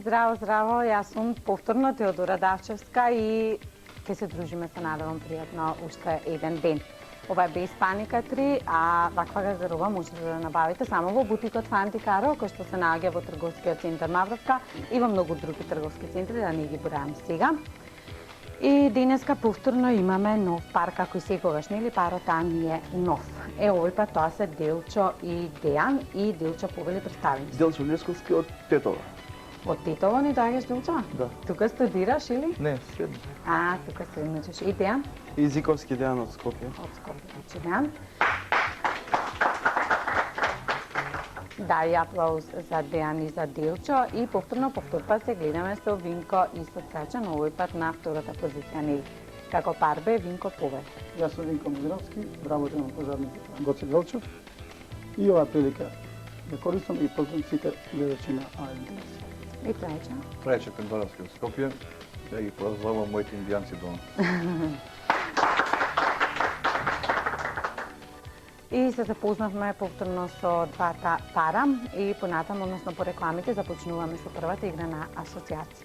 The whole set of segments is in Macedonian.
здраво, здраво, јас сум повторно Теодора Давчевска и ќе се дружиме, се надевам пријатно уште еден ден. Ова е Без паника 3, а ваква гардероба можете да набавите само во бутикот Фанти Каро, кој што се наоѓа во трговскиот центар Мавровка и во многу други трговски центри, да не ги бројам сега. И денеска повторно имаме нов пар, како и секогаш, нели парот ни е нов. Овој пат тоа се Делчо и Дејан и Делчо Повели, представени. Делчо Лесковски од Тетова. Од Тетово ни доаѓаш, Делчо? Да. Тука студираш или? Не, средно. Тука средничеш. И Дејан? И Зиковски Дејан од Скопје. Од Скопје, значи Дејан. Да, и аплауз за Дејан и за Делчо. И повторно повторпат се гледаме со Винко и со Цачан, овој пат на втората позиција, нели? Како пар бе Винко Повел. Јас сум Винко Мозировски, работам на пожарникот Гоце Велчев. И оваа прилика ја користам и поздравам сите гледачи на АНТС. И Цачан? Трајче Пендоровски од Скопје. Ја ги поздравувам моите индијанци дома. И се запознавме повторно со двата пара и понатаму, односно по рекламите, започнуваме со првата игра на асоциација.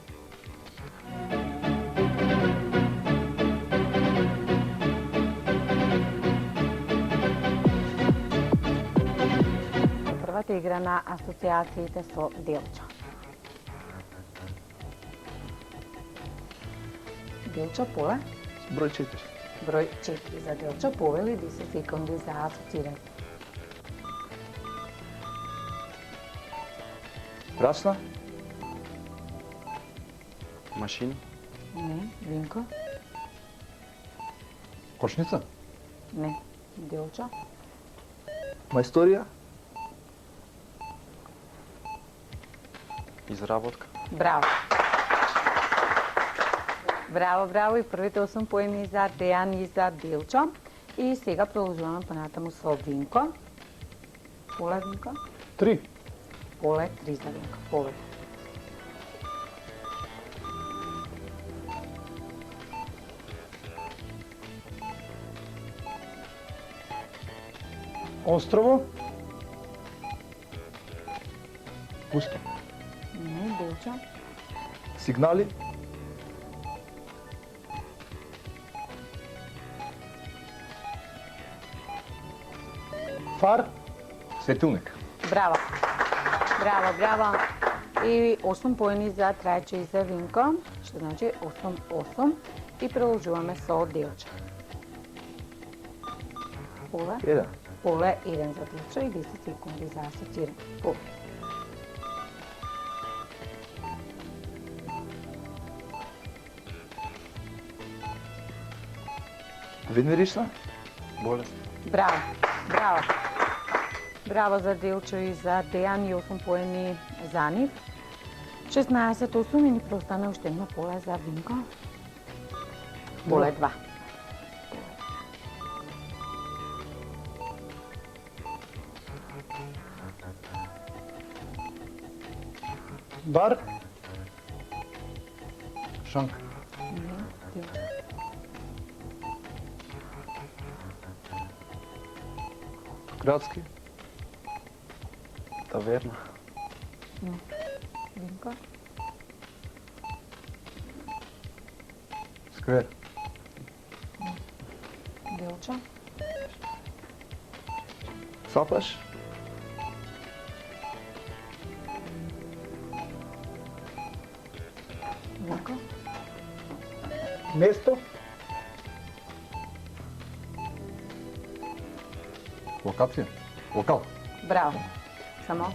Првата игра на асоциациите со Делчо. Делчо Поле. Број 4. Број 4 за Делчо Повели, 10 секунди за асоцирање. Красна. Машина. Не, Винко. Кочница? Не, Делчо. Мајсторија. Изработка. Браво. Браво, браво, и првите 8 поени за Дејан и за Делчо. И сега продолжуваме понатаму со Винко. Поле Винко. 3. Поле 3 за Винко. Поле. Острово. Пусто. Не, Делчо. Сигнали. Фар. Светилник. Браво. Браво, браво. И 8 поени за Трајче и за Винко, што значи 8-8. И продолжуваме со Делчо. Поле. 1. Поле 1 за Делчо и 10 секунди за асоцирање. Поле. Венерична. Болест. Браво, браво. Браво за Делчо и за Дејан и 8 поени за нив. 16-8 и ни преостана уште едно поле за Винко. Поле 2. Бар. Шанка. Делчо. Градски. Таверна. Винко. Сквер. Делчо. Сапаш. Винко. Место. Локација. Локал. Браво. Само.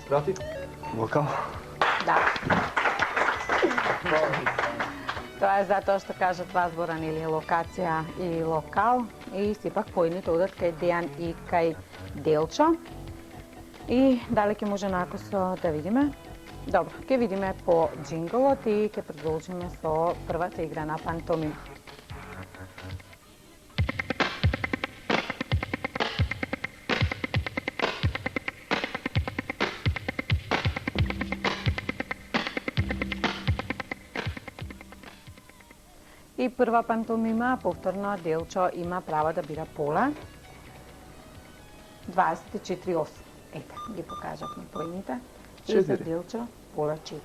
Скрати. Локал. Да. Тоа е затоа што кажат два збора, нели, локација и локал. И сепак поедните одат кај Дејан и кај Делчо. И дали ќе може накосо да видиме? Добро, ќе видиме по джинголот и ќе продолжиме со првата игра на пантомима. И прва пантомима, повторно Делчо има право да бира поле. 24-8. Ете, ги покажавме поените. И за Делчо поле 4.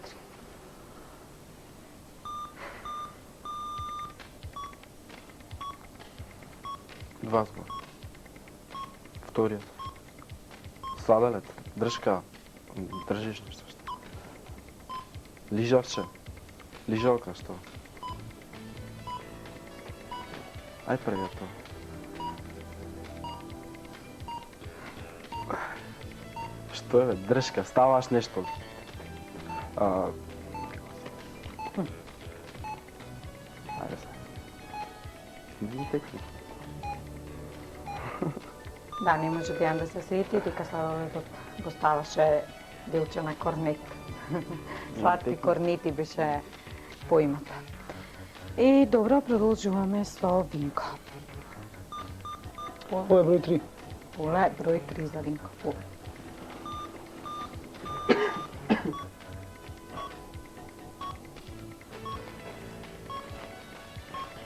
2 збора. Вторият. Сладолет, дръжка, држиш нещо. Лижавче, лижалка, що? Ай првият това. Що е, бе? Дръжка, ставаш нещо. Айде се. Видите ли? Да, не може Дејан да се сети, дека сладоледот го ставаше делче на корнет. Сладки корнети беше поимата. И добро, продолжуваме со винко. Ovo je broj 3. Поле број 3 за винко. Поле.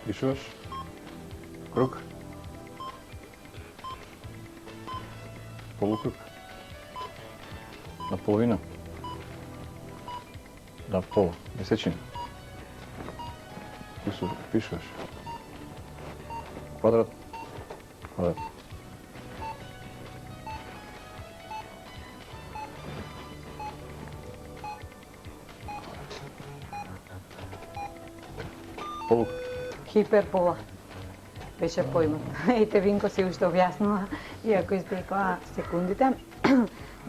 Пишуваш? Круг? Полукруг? Наполовина? На пола? Месечина? Пишуваш? Квадрат? Квадрат. Полук. Хипербола беше поимат. Ете, Винко си уште објаснува, иако избегла секундите.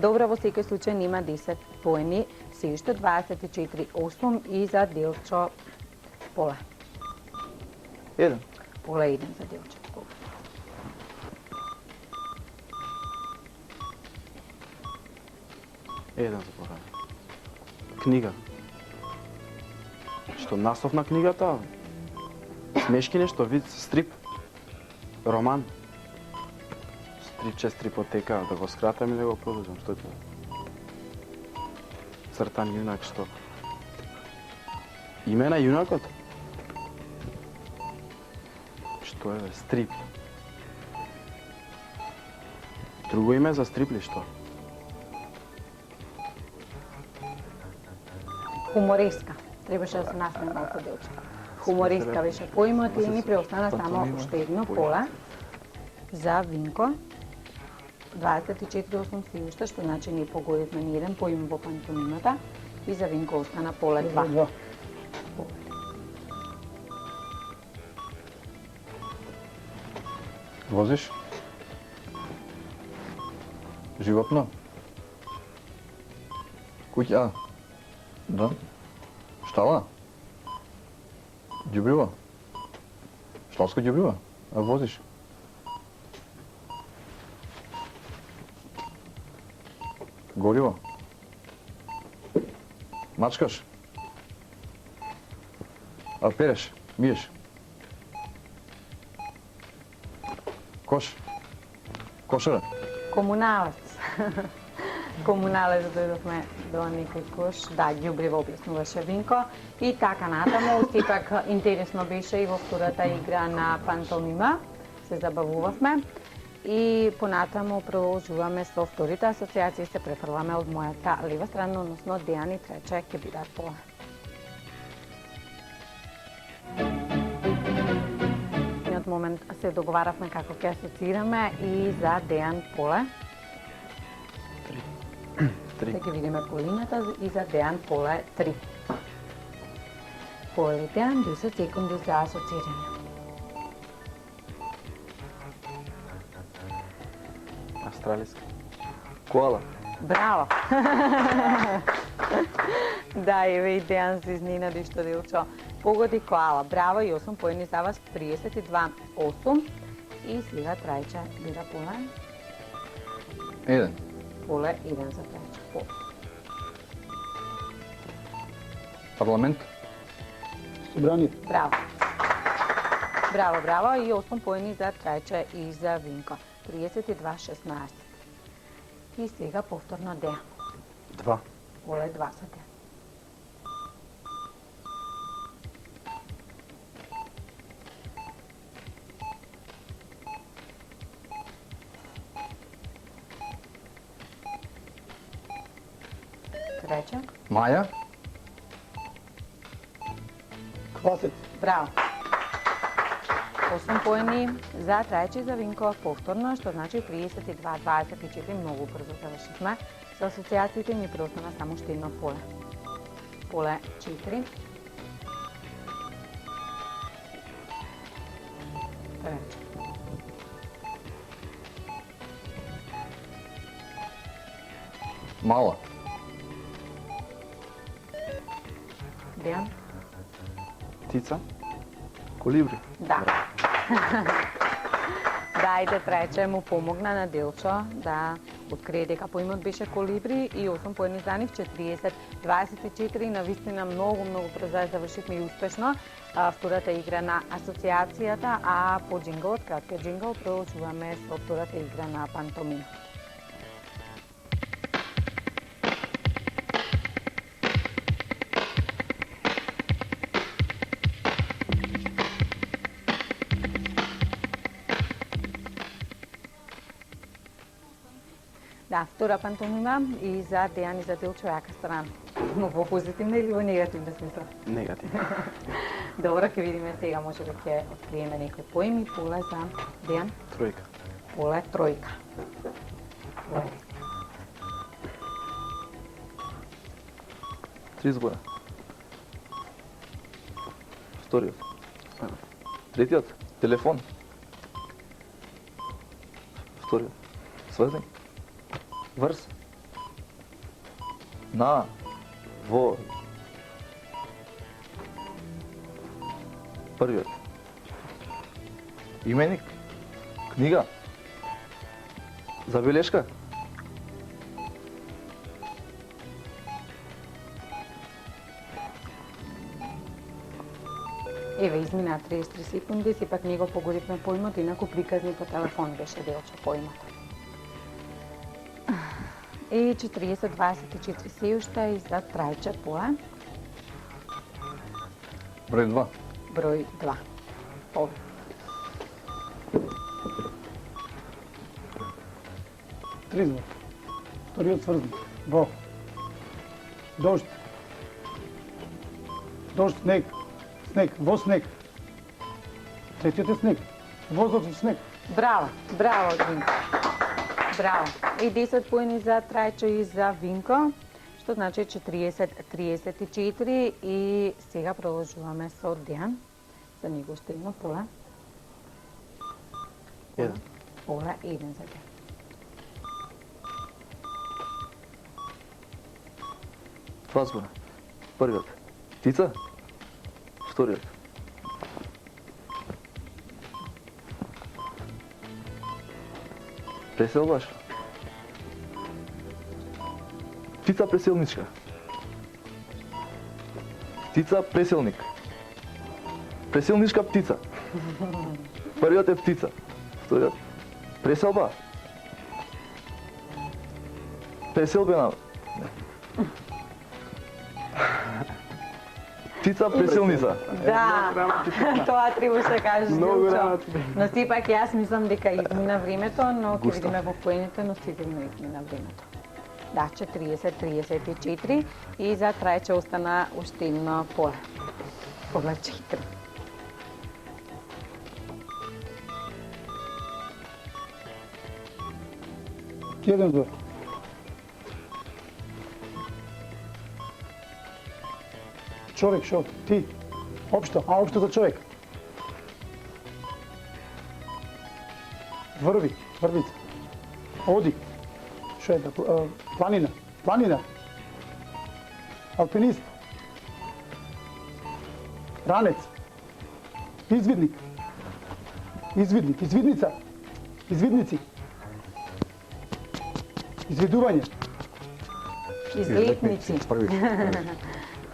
Добро, во секој случај нема 10 поени, се уште 24-8 и за делчо поле. 1. Поле 1 за делчо. Поле. Еден заборавам. Книга. Што наслов на книгата? Смешки нешто, вид стрип. Роман. Стрипче, стрипотека, да го скратам и да го продолжам, што е тоа? Цртан јунак, што? Име на јунакот? Што е, бе? Стрип. Друго име за стрип ли, што? Хумореска. Требаше да се насмее малку делче. Хумореска беше поимот и ни преостана само уште едно поле за Винко. 24-8 си уште, што значи ни погодивме ни еден поим во пантомимата и за Винко остана поле 2. 2. Возиш? Животно? Куќа? Да. Штала? Ѓубриво? Шталско ѓубриво? А возиш? Гориво? Мачкаш? А переш? Миеш? Кош? Кошара? Комуналец. Комуналец дојдовме до некој кош. Да, ѓубриво објаснуваше Винко. И така натаму, сепак интересно беше и во втората игра на пантомима. Се забавувавме. И понатаму продолжуваме со вторите асоциации, се префрламе од мојата лева страна, односно Дејан и Трече ќе бидат поле. Од момент се договаравме како ќе асоцираме и за Дејан поле. 3. Да ги видиме полината и за Дејан поле 3. Поле Дејан 10 секунди за асоцирање. Австралиски. Коала. Браво! Да, еве и Дејан се изненади што делчо погоди коала. Браво и 8 поени за вас, 32-8. И сега Трајче бида поле. 1. Поле 1 за Трајче. Поле. Парламент? Собрание. Браво. Браво, браво и 8 поени за Трајче и за Винко. 32-16. И сега повторно Дејан. 2. Поле 2 за Дејан. Трече. Маја? Квасет. Браво. 8 поени за Трајче и за Винко повторно, што значи 32-24, многу брзо завршивме. Со асоциациите ни преостана само уште едно поле. Поле 4. Трајче. Мала. Дејан? Птица. Колибри. Да. Дајде Трајче му помогна на Делчо да открие дека поимот беше колибри и 8 поени за нив, 40-24, навистина многу брзо завршивме и успешно втората игра на асоциацијата, а по джинглот, краткиот джингл, продолжуваме со втората игра на пантомима. Да, втора пантомима и за Дејан и за Делчо јака страна. Но во позитивна или во негативна смисла? Негатив. Добро, ќе видиме сега, може да ќе откриеме некои поеми. Поле за Дејан, Тројка. поле тројка. Поле. 3 избора. Вториот. Третиот. Телефон. Вториот. Сврзник. Врз. На. Во. Првиот. Именик. Книга. Забелешка. Еве, измина 33 секунди, сепак не го погодивме поимот, инаку приказни по телефон беше Делчо поимот. И 40-24 се уште и за Трајче поле. Број 2. Број 2. Поле. Три звук. Вториот сврзник. Во. Дожд. Дожд, снег. Снег. Во снег. Третиот е снег. Воздух со снег. Браво, браво, Винко. Браво. И 10 поени за Трајче и за Винко, што значи 40-34 и сега продолжуваме со Дејан. За него уште едно поле. Еден. Поле 1 за Дејан. Два збора. Првиот. Птица. Вториот. Преселбаш. Птица преселничка. Птица преселник. Преселничка птица. Првиот е птица. Вториот. Преселба. Преселбена. Птица преселница. Да, тоа требаше да кажеш, Многу Делчо. работи. Но сепак јас мислам дека измина времето, но ќе Густа. видиме во поените, но сигурно измина времето. Да, 40-34 и за Трајче остана уште едно поле. Поле 4. Еден збор. Човек, шо? Ти? Општо? А, општо за човек. Врви, врвица. Оди. Шо е да? Планина. Планина. Алпинист. Ранец. Извидник. Извидник. Извидница. Извидници. Извидување. Излетници. Први.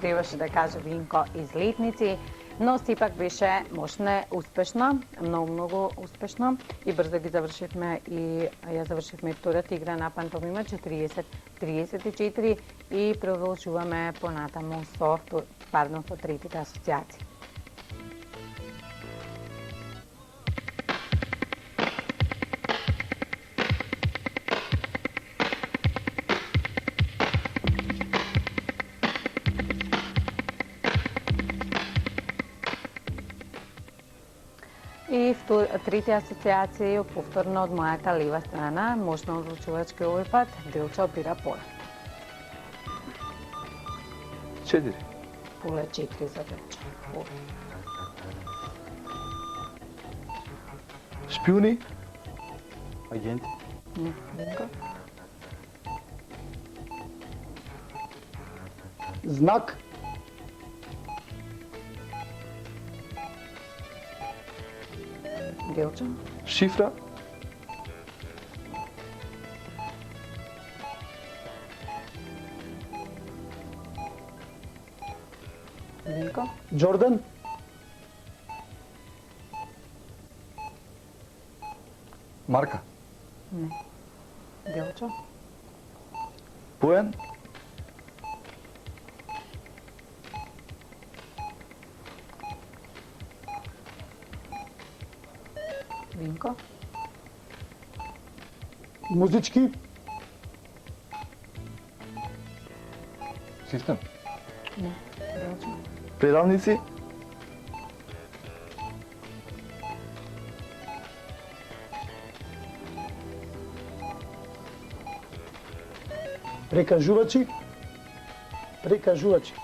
Требаше да каже Винко излетници, но сепак беше мощно, успешно, многу успешно и брзо ги завршивме и ја завршивме втората игра на пантомима 40-34 и продолжуваме понатаму со со третите асоциации. И Трите асоциации повторно од мојата лева страна, мощно одлучувачки овој пат, Делчо бира поле. 4. Поле 4 за Делчо. Поле. Шпиони. Агенти. Не, Винко. Знак. Делчо. Шифра. Винко. Джордан. Марка. Не. Делчо. Поен. Винко. Музички. Систем. Не. Делчо. Предавници. Прекажувачи. Прекажувачи.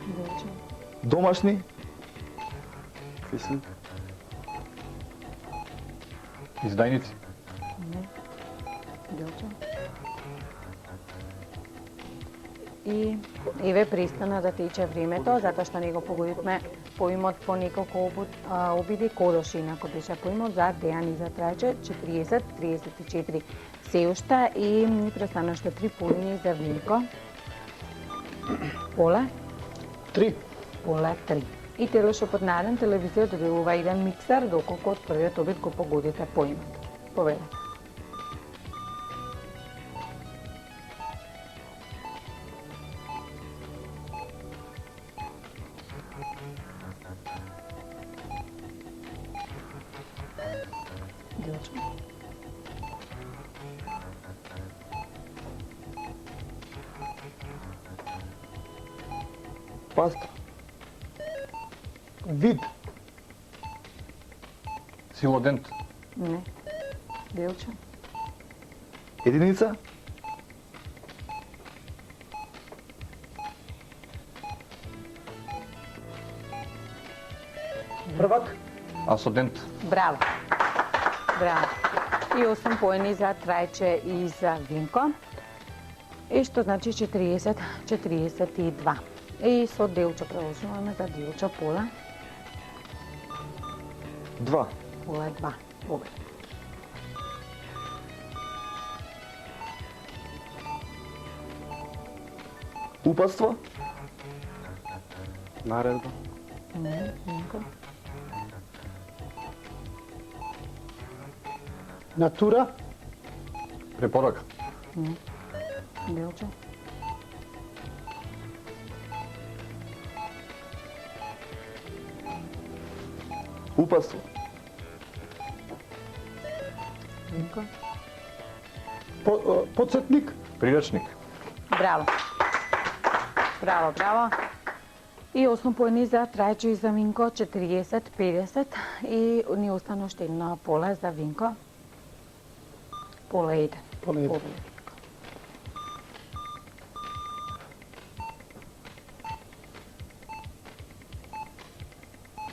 Делчо. Домашни. Фисни. Издајници. Не. Делчо. И еве пристана да тече времето, затоа што не го погодивме поимот по неколку обиди, кодоши инако беше поимот за Дејан и за Трајче, 40, 34 се уште и ни престана уште 3 полини за Винко. Поле, 3. поле 3. И телешопот на еден телевизија доделува еден миксер, доколку од првиот обид го погодите поимот. Поведете. Делчо. Паста. Вид. Силодент. Не. Делчо. Единица. Првак. Асодент. Браво. Браво. И 8 поени за Трајче и за Винко. И што значи 40, 42. И со Делчо продолжуваме за Делчо поле. 2. Поле 2. Победа. Упадство. Наредба. Не, Винко. Натура. Препорака. Не. Делчо. Упадство. Винко. Подсетник. Приречник. Браво. Браво, браво. И 8 поени за Трајче и за Винко, 40, 50. И ни остана уште едно поле за Винко. Поле 1. Поле еден. Победа.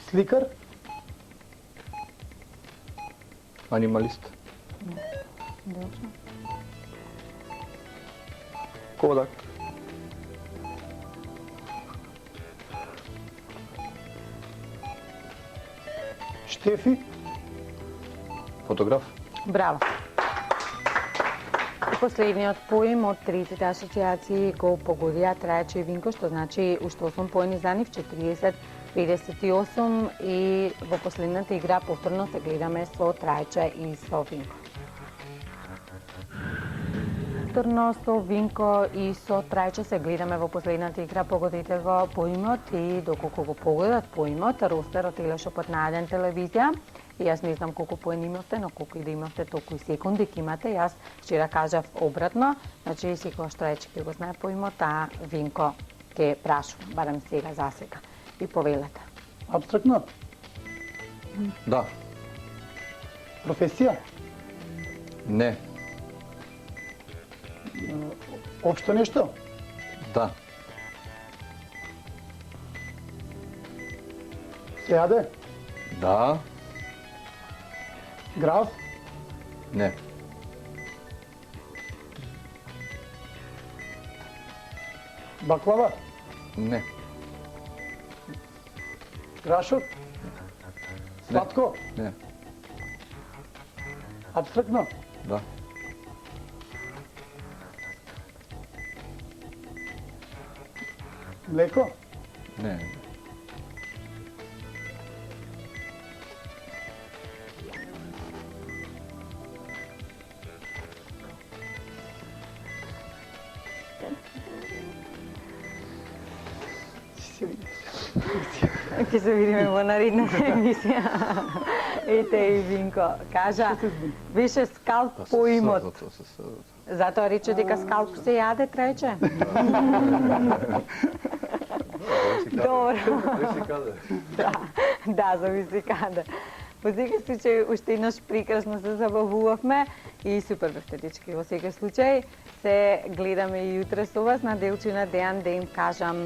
Сликар. Анималист. Делчо. Кодак. Штефи. Фотограф. Браво. И последниот поим од трите асоциации го погодија Трајче и Винко, што значи уште 8 поени за нив, 40, 58 и во последната игра повторно се гледаме со Трајче и со Винко. Повторно со Винко и со Трајче се гледаме во последната игра, погодите го поимот и доколку го погодат поимот, ростерот телешопот на еден телевизија И јас не знам колку поен имавте, но колку и да имавте, толку и секунди ќе имате. Јас вчера кажав обратно, значи секој што рече ќе го знае поимот, а Винко ќе прашува, барем сега за сега. И повелете. Абстрактно? Да. Професија? Не. Општо нешто? Да. Се јаде? Да. Граф? Не. Баклава? Не. Грашот? Сладко? Не. Абстрактно? Да. Млеко? Не. Ќе се видиме во наредната емисија. Ете и Винко, кажа, беше скалп поимот. Затоа рече дека скалп се јаде, трајче? Добро. Да, зависи каде. Во секој случај, уште еднаш прекрасно се забавувавме и супер бевте дечки. Во секој случај, се гледаме и утре со вас на Делчина Дејан да им кажам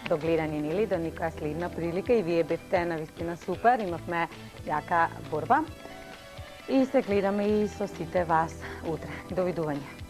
до гледање, нели, до некоја следна прилика и вие бевте навистина супер, имавме јака борба. И се гледаме и со сите вас утре. Довидување.